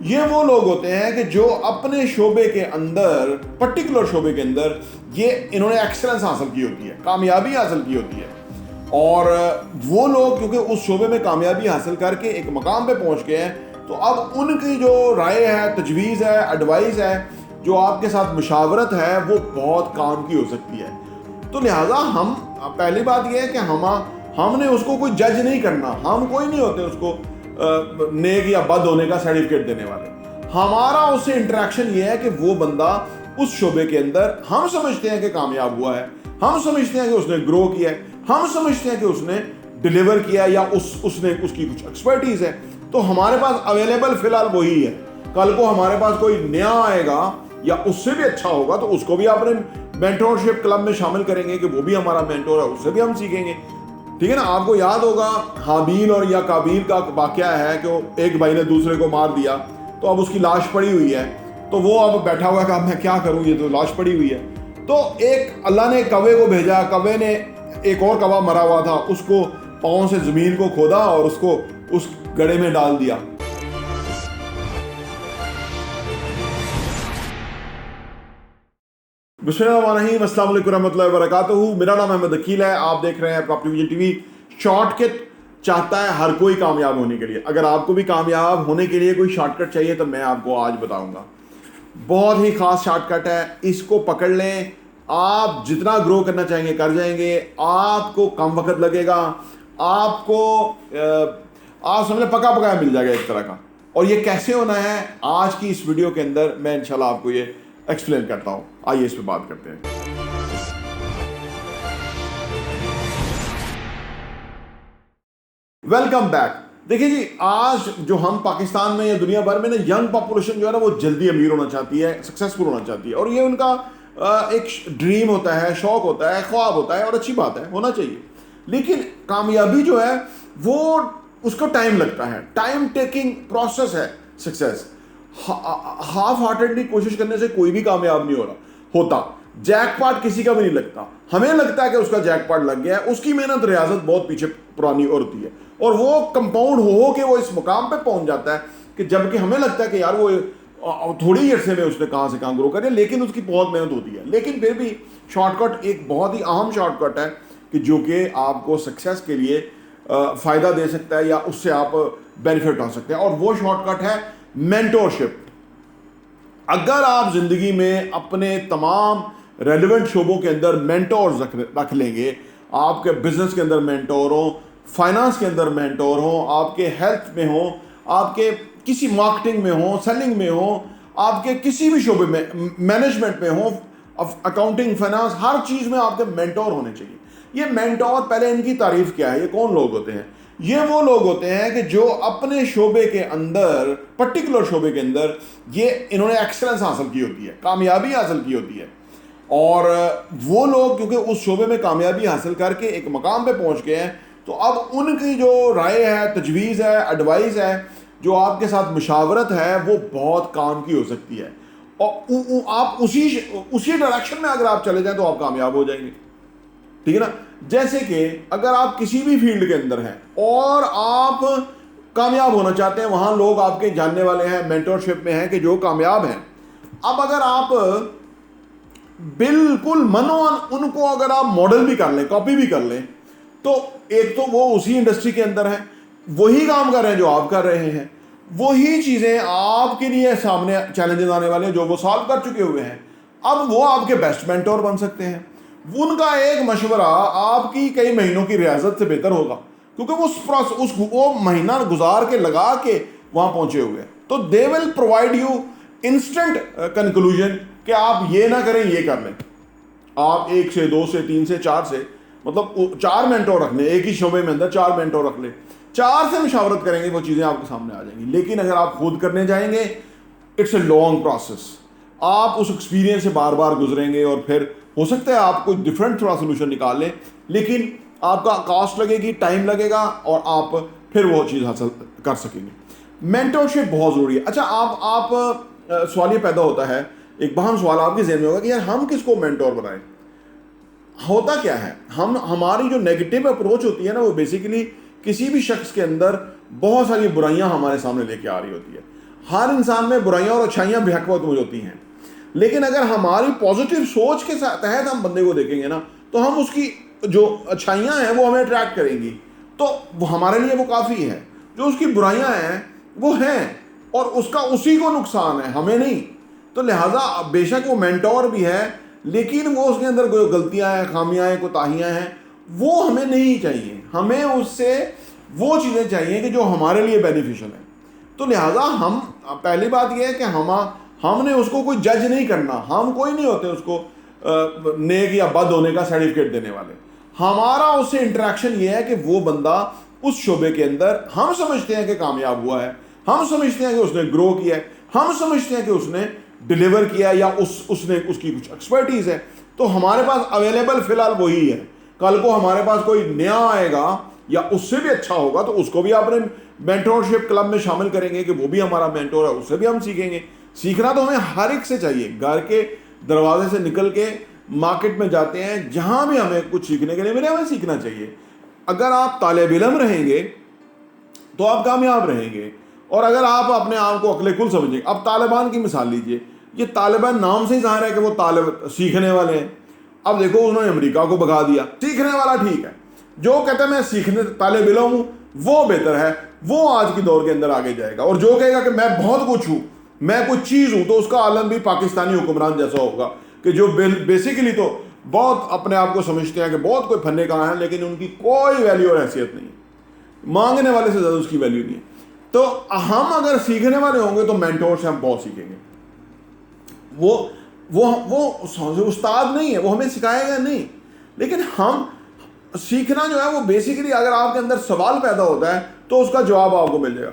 ये वो लोग होते हैं कि जो अपने शोबे के अंदर, पर्टिकुलर शोबे के अंदर, ये इन्होंने एक्सेलेंस हासिल की होती है, कामयाबी हासिल की होती है। और वो लोग क्योंकि उस शोबे में कामयाबी हासिल करके एक मकाम पे पहुंच गए हैं, तो अब उनकी जो राय है, तजवीज़ है, एडवाइस है, जो आपके साथ मुशावरत है, वो बहुत काम की हो सकती है। तो लिहाजा हम, पहली बात यह है कि हमने उसको कोई जज नहीं करना। हम कोई नहीं होते उसको नेक या बद होने का सर्टिफिकेट देने वाले। हमारा उससे इंटरेक्शन ये है कि वो बंदा उस शोबे के अंदर, हम समझते हैं कि कामयाब हुआ है, हम समझते हैं कि उसने ग्रो किया है, हम समझते हैं कि उसने डिलीवर किया, या उसने उसकी कुछ एक्सपर्टीज है, तो हमारे पास अवेलेबल फिलहाल वही है। कल को हमारे पास कोई नया आएगा या उससे भी अच्छा होगा, तो उसको भी अपने मेंटोरशिप क्लब में शामिल करेंगे कि वो भी हमारा मेंटोर है, उससे भी हम सीखेंगे। ठीक है ना। आपको याद होगा हाबील और या काबील का वाकया है कि वो एक भाई ने दूसरे को मार दिया, तो अब उसकी लाश पड़ी हुई है, तो वो अब बैठा हुआ है कि अब मैं क्या करूं, ये तो लाश पड़ी हुई है। तो एक अल्लाह ने कौवे को भेजा, कौवे ने एक और कौवा मरा हुआ था, उसको पांव से जमीन को खोदा और उसको उस गड्ढे में डाल दिया। बिस्मिल्लाहिर्रहमानिर्रहीम, अस्सलाम वालेकुम रहमतुल्लाहि व बरकातहू। मेरा नाम अहमद अकील है, आप देख रहे हैं प्रॉपर्टी विजन टीवी। शॉर्टकट चाहता है हर कोई कामयाब होने के लिए। अगर आपको भी कामयाब होने के लिए कोई शॉर्टकट चाहिए तो मैं आपको आज बताऊंगा। बहुत ही खास शॉर्टकट है, इसको पकड़ लें, आप जितना ग्रो करना चाहेंगे कर जाएंगे। आपको कम वक्त लगेगा, आपको आप समझ पका पकाया मिल जाएगा एक तरह का। और ये कैसे होना है, आज की इस वीडियो के अंदर मैं इंशाल्लाह आपको ये एक्सप्लेन करता हूं। आइए इस पे बात करते हैं। Welcome back. देखिए जी, आज जो हम पाकिस्तान में या दुनिया भर में ना, यंग पॉपुलेशन जो है ना, वो जल्दी अमीर होना चाहती है, सक्सेसफुल होना चाहती है, और ये उनका एक ड्रीम होता है, शौक होता है, ख्वाब होता है, और अच्छी बात है, होना चाहिए। लेकिन कामयाबी जो है वो, उसको टाइम लगता है, टाइम टेकिंग प्रोसेस है सक्सेस। हाफ हार्टेडली कोशिश करने से कोई भी कामयाब नहीं होता। जैकपॉट किसी का भी नहीं लगता। हमें लगता है कि उसका जैकपॉट लग गया है, उसकी मेहनत रियाजत बहुत पीछे पुरानी और होती है, और वो कंपाउंड हो के वो इस मुकाम पे पहुंच जाता है कि जबकि हमें लगता है कि यार वो थोड़ी ही अरसे में उसने कहां से कहां ग्रो करे, लेकिन उसकी बहुत मेहनत होती है। लेकिन फिर भी शॉर्टकट एक बहुत ही अहम शॉर्टकट है कि जो कि आपको सक्सेस के लिए फायदा दे सकता है, या उससे आप बेनिफिट उठा सकते हैं, और वो शॉर्टकट है मेंटोरशिप। अगर आप जिंदगी में अपने तमाम रेलिवेंट शोबों के अंदर मेंटोर्स रख लेंगे, आपके बिजनेस के अंदर मेंटोर हो, फाइनेंस के अंदर मेंटोर हो, आपके हेल्थ में हो, आपके किसी मार्केटिंग में हो, सेलिंग में हो, आपके किसी भी शोबे में, मैनेजमेंट में हो, अकाउंटिंग, फाइनेंस, हर चीज में आपके मेंटोर होने चाहिए। ये मेंटोर, पहले इनकी तारीफ क्या है, ये कौन लोग होते हैं? ये वो लोग होते हैं कि जो अपने शोबे के अंदर, पर्टिकुलर शोबे के अंदर, ये इन्होंने एक्सेलेंस हासिल की होती है, कामयाबी हासिल की होती है। और वो लोग क्योंकि उस शोबे में कामयाबी हासिल करके एक मकाम पे पहुंच गए हैं, तो अब उनकी जो राय है, तजवीज़ है, एडवाइस है, जो आपके साथ मुशावरत है, वो बहुत काम की हो सकती है। और आप उसी डायरेक्शन में अगर आप चले जाएं तो आप कामयाब हो जाएंगे। ठीक है ना। जैसे कि अगर आप किसी भी फील्ड के अंदर हैं और आप कामयाब होना चाहते हैं, वहां लोग आपके जानने वाले हैं, मेंटोरशिप में हैं कि जो कामयाब हैं। अब अगर आप बिल्कुल मनोन उनको अगर आप मॉडल भी कर लें, कॉपी भी कर लें, तो एक तो वो उसी इंडस्ट्री के अंदर है, वही काम कर रहे हैं जो आप कर रहे हैं, वही चीजें आपके लिए सामने चैलेंजेस आने वाले हैं जो वो सॉल्व कर चुके हुए हैं। अब वो आपके बेस्ट मेंटोर बन सकते हैं। उनका एक मशवरा आपकी कई महीनों की रियाजत से बेहतर होगा, क्योंकि वो महीना गुजार के लगा के वहां पहुंचे हुए हैं। तो they will provide you instant conclusion कि आप ये ना करें, ये कर लें। आप 1 से 2 से 3 से 4 से, मतलब 4 मेंटोर रख लें, एक ही शोबे में अंदर 4 मेंटोर रख लें, 4 से मुशावरत करेंगे, वो चीजें आपके सामने आ जाएंगी। लेकिन अगर आप खुद करने जाएंगे, इट्स ए लॉन्ग प्रोसेस। आप उस एक्सपीरियंस से बार बार गुजरेंगे और फिर हो सकता है आप कोई डिफरेंट थोड़ा सोल्यूशन निकाल लें, लेकिन आपका कॉस्ट लगेगी, टाइम लगेगा, और आप फिर वो चीज़ हासिल कर सकेंगे। मेंटोरशिप बहुत ज़रूरी है। अच्छा, आप सवाल ये पैदा होता है, एक बहम सवाल आपके जहन में होगा कि यार हम किसको मेंटोर बनाएं। होता क्या है, हमारी जो नेगेटिव अप्रोच होती है ना, वो बेसिकली किसी भी शख्स के अंदर बहुत सारी बुराइयां हमारे सामने लेके आ रही होती है। हर इंसान में बुराइयां और अच्छाइयां बेहद मौजूद होती हैं, लेकिन अगर हमारी पॉजिटिव सोच के तहत हम बंदे को देखेंगे ना, तो हम उसकी जो अच्छाइयां हैं वो हमें अट्रैक्ट करेंगी, तो वो हमारे लिए वो काफ़ी है। जो उसकी बुराइयां हैं वो हैं, और उसका उसी को नुकसान है, हमें नहीं। तो लिहाजा बेशक वो मेंटोर भी है, लेकिन वो उसके अंदर कोई गलतियां हैं, खामियां हैं, कोताहियां हैं, वो हमें नहीं चाहिए। हमें उससे वो चीज़ें चाहिए कि जो हमारे लिए बेनिफिशियल है। तो लिहाजा हम, पहली बात यह है कि हमने उसको कोई जज नहीं करना। हम कोई नहीं होते उसको नेक या बद होने का सर्टिफिकेट देने वाले। हमारा उससे इंटरेक्शन ये है कि वो बंदा उस शोबे के अंदर हम समझते हैं कि कामयाब हुआ है, हम समझते हैं कि उसने ग्रो किया है, हम समझते हैं कि उसने डिलीवर किया है, या उसने उसकी कुछ एक्सपर्टीज़ है, तो हमारे पास अवेलेबल फ़िलहाल वही है। कल को हमारे पास कोई नया आएगा या उससे भी अच्छा होगा, तो उसको भी अपने मेंटोरशिप क्लब में शामिल करेंगे कि वो भी हमारा मेंटोर है, उससे भी हम सीखेंगे। सीखना तो हमें हर एक से चाहिए। घर के दरवाजे से निकल के मार्केट में जाते हैं, जहाँ भी हमें कुछ सीखने के लिए मिले, हमें सीखना चाहिए। अगर आप तालिब इल्म रहेंगे तो आप कामयाब रहेंगे, और अगर आप अपने आप को अक्ल-ए-कुल समझेंगे। अब तालिबान की मिसाल लीजिए, ये तालिबान नाम से ही ज़ाहिर है कि वो सीखने वाले हैं। अब देखो, उन्होंने अमेरिका को भगा दिया। सीखने वाला ठीक है, जो कहता है मैं सीखने तालिब इल्म हूँ वो बेहतर है, वो आज की दौर के अंदर आगे जाएगा। और जो कहेगा कि मैं बहुत कुछ हूँ, मैं कुछ चीज़ हूँ, तो उसका आलम भी पाकिस्तानी हुक्मरान जैसा होगा, कि जो बेसिकली तो बहुत अपने आप को समझते हैं कि बहुत कोई फन्ने कहाँ हैं, लेकिन उनकी कोई वैल्यू और हैसियत नहीं है, मांगने वाले से ज़्यादा उसकी वैल्यू नहीं है। तो हम अगर सीखने वाले होंगे तो मेंटोर से हम बहुत सीखेंगे। वो उस्ताद नहीं है, वो हमें सिखाएगा नहीं, लेकिन हम सीखना जो है वो बेसिकली, अगर आपके अंदर सवाल पैदा होता है तो उसका जवाब आपको मिल जाएगा।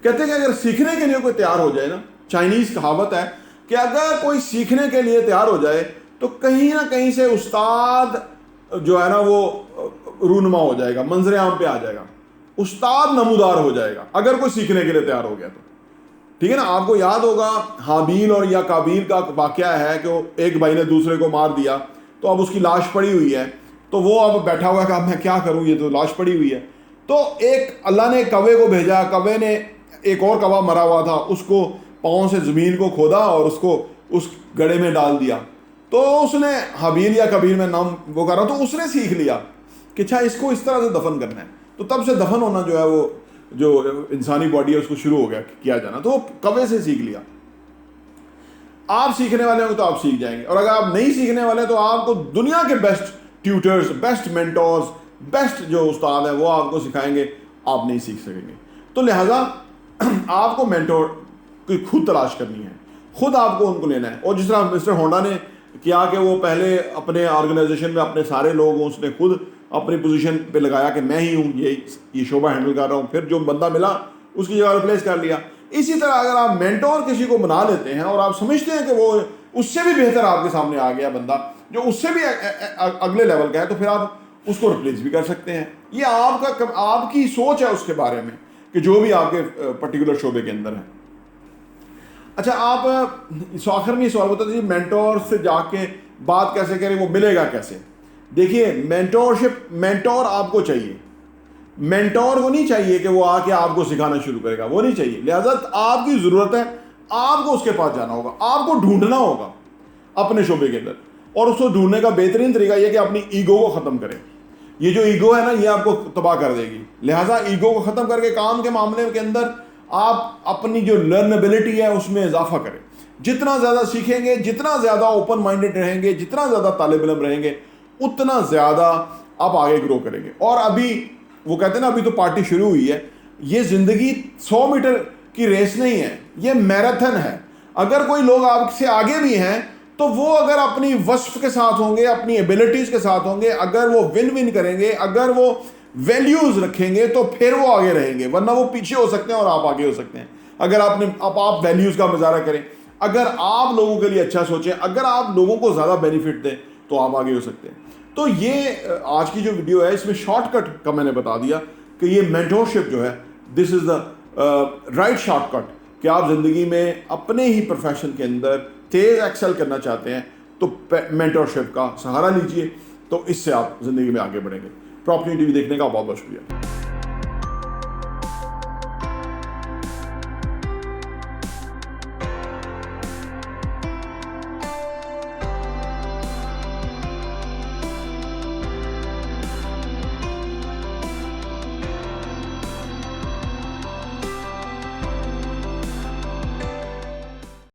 कहते हैं कि अगर सीखने के लिए कोई तैयार हो जाए ना, चाइनीज़ कहावत है कि अगर कोई सीखने के लिए तैयार हो जाए तो कहीं ना कहीं से उस्ताद जो है ना वो रूनुमा हो जाएगा, मंजर आम पे आ जाएगा, उस्ताद नमूदार हो जाएगा अगर कोई सीखने के लिए तैयार हो गया तो। ठीक है ना। आपको याद होगा हाबील और या काबील का वाकया है कि वो एक भाई ने दूसरे को मार दिया, तो अब उसकी लाश पड़ी हुई है, तो वो अब बैठा हुआ है कि अब मैं क्या करूं, ये तो लाश पड़ी हुई है। तो एक अल्लाह ने कौवे को भेजा, कौवे ने एक और कौवा मरा हुआ था, उसको पाँव से ज़मीन को खोदा और उसको उस गड्ढे में डाल दिया। तो उसने हाबील या कबील में नाम वो कर रहा हूँ, तो उसने सीख लिया कि अच्छा इसको इस तरह से दफन करना है। तो तब से दफन होना जो है वो जो इंसानी बॉडी है उसको शुरू हो गया किया जाना, तो वो कौवे से सीख लिया। आप सीखने वाले होंगे तो आप सीख जाएंगे, और अगर आप नहीं सीखने वाले तो आपको दुनिया के best tutors, best mentors, best जो उस्ताद हैं वो आपको सिखाएंगे, आप नहीं सीख सकेंगे। तो लिहाजा आपको मेंटोर की खुद तलाश करनी है, खुद आपको उनको लेना है। और जिस तरह मिस्टर होंडा ने किया कि वो पहले अपने ऑर्गेनाइजेशन में अपने सारे लोग, उसने खुद अपनी पोजीशन पे लगाया कि मैं ही हूँ ये शोबा हैंडल कर रहा हूँ, फिर जो बंदा मिला उसकी जगह रिप्लेस कर लिया। इसी तरह अगर आप मेंटोर किसी को बना लेते हैं और आप समझते हैं कि वो उससे भी बेहतर आपके सामने आ गया बंदा, जो उससे भी अगले लेवल का है, तो फिर आप उसको रिप्लेस भी कर सकते हैं। ये आपकी सोच है उसके बारे में कि जो भी आपके पर्टिकुलर शोबे के अंदर है। अच्छा, आप आखिर में ये सवाल बता दीजिए, मेंटोर से जाके बात कैसे करें, वो मिलेगा कैसे? देखिए, मेंटोर आपको चाहिए। मेंटोर को नहीं चाहिए कि वो आके आपको सिखाना शुरू करेगा, वो नहीं चाहिए। लिहाजा आपकी ज़रूरत है, आपको उसके पास जाना होगा, आपको ढूंढना होगा अपने शोबे के अंदर। और उसको ढूंढने का बेहतरीन तरीका यह कि अपनी ईगो को ख़त्म करें। ये जो ईगो है ना, ये आपको तबाह कर देगी। लिहाजा ईगो को ख़त्म करके काम के मामले के अंदर आप अपनी जो लर्नेबिलिटी है उसमें इजाफा करें। जितना ज़्यादा सीखेंगे, जितना ज़्यादा ओपन माइंडेड रहेंगे, जितना ज़्यादा तालिब इल्म रहेंगे, उतना ज़्यादा आप आगे ग्रो करेंगे। और अभी वो कहते हैं ना, अभी तो पार्टी शुरू हुई है। ये ज़िंदगी 100 मीटर की रेस नहीं है, ये मैराथन है। अगर कोई लोग आपसे आगे भी हैं तो वो अगर अपनी वस्फ के साथ होंगे, अपनी एबिलिटीज़ के साथ होंगे, अगर वो विन विन करेंगे, अगर वो वैल्यूज़ रखेंगे, तो फिर वो आगे रहेंगे। वरना वो पीछे हो सकते हैं और आप आगे हो सकते हैं। अगर आप वैल्यूज़ का मुजाहरा करें, अगर आप लोगों के लिए अच्छा सोचें, अगर आप लोगों को ज़्यादा बेनिफिट दें, तो आप आगे हो सकते हैं। तो ये आज की जो वीडियो है, इसमें शॉर्टकट का मैंने बता दिया कि ये मेंटोरशिप जो है, this is the right shortcut कि आप ज़िंदगी में अपने ही प्रोफेशन के अंदर तेज़ एक्सेल करना चाहते हैं तो मेंटोरशिप का सहारा लीजिए, तो इससे आप ज़िंदगी में आगे बढ़ेंगे। प्रॉपर्टी टीवी देखने का बहुत बहुत शुक्रिया।